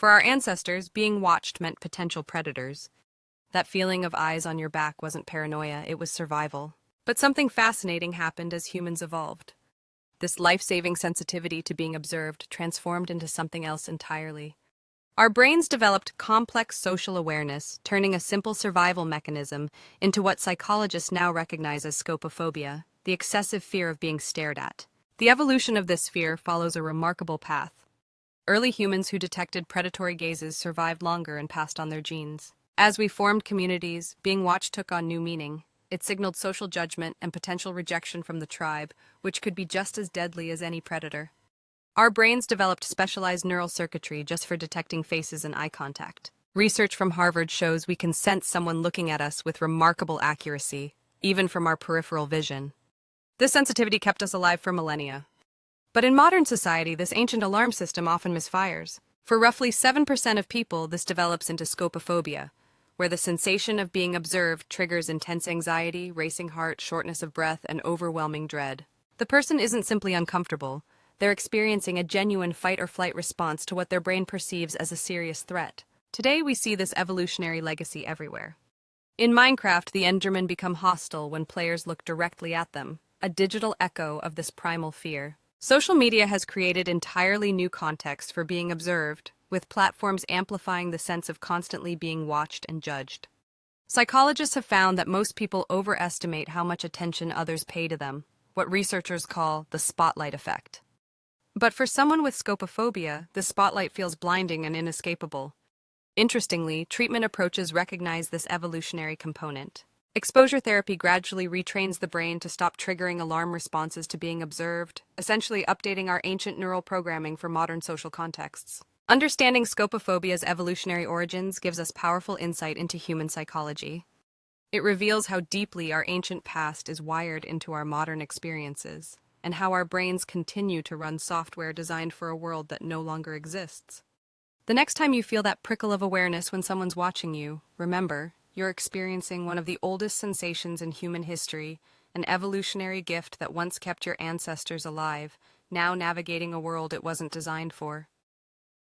For our ancestors, being watched meant potential predators. That feeling of eyes on your back wasn't paranoia, it was survival. But something fascinating happened as humans evolved. This life-saving sensitivity to being observed transformed into something else entirely. Our brains developed complex social awareness, turning a simple survival mechanism into what psychologists now recognize as scopophobia, the excessive fear of being stared at. The evolution of this fear follows a remarkable path. Early humans who detected predatory gazes survived longer and passed on their genes. As we formed communities, being watched took on new meaning. It signaled social judgment and potential rejection from the tribe, which could be just as deadly as any predator. Our brains developed specialized neural circuitry just for detecting faces and eye contact. Research from Harvard shows we can sense someone looking at us with remarkable accuracy, even from our peripheral vision. This sensitivity kept us alive for millennia. But in modern society, this ancient alarm system often misfires. For roughly 7% of people, this develops into scopophobia, where the sensation of being observed triggers intense anxiety, racing heart, shortness of breath, and overwhelming dread. The person isn't simply uncomfortable. They're experiencing a genuine fight-or-flight response to what their brain perceives as a serious threat. Today, we see this evolutionary legacy everywhere. In Minecraft, the Endermen become hostile when players look directly at them, a digital echo of this primal fear. Social media has created entirely new contexts for being observed, with platforms amplifying the sense of constantly being watched and judged. Psychologists have found that most people overestimate how much attention others pay to them, what researchers call the spotlight effect. But for someone with scopophobia, the spotlight feels blinding and inescapable. Interestingly, treatment approaches recognize this evolutionary component. Exposure therapy gradually retrains the brain to stop triggering alarm responses to being observed, essentially updating our ancient neural programming for modern social contexts. Understanding scopophobia's evolutionary origins gives us powerful insight into human psychology. It reveals how deeply our ancient past is wired into our modern experiences, and how our brains continue to run software designed for a world that no longer exists. The next time you feel that prickle of awareness when someone's watching you, remember, you're experiencing one of the oldest sensations in human history, an evolutionary gift that once kept your ancestors alive, now navigating a world it wasn't designed for.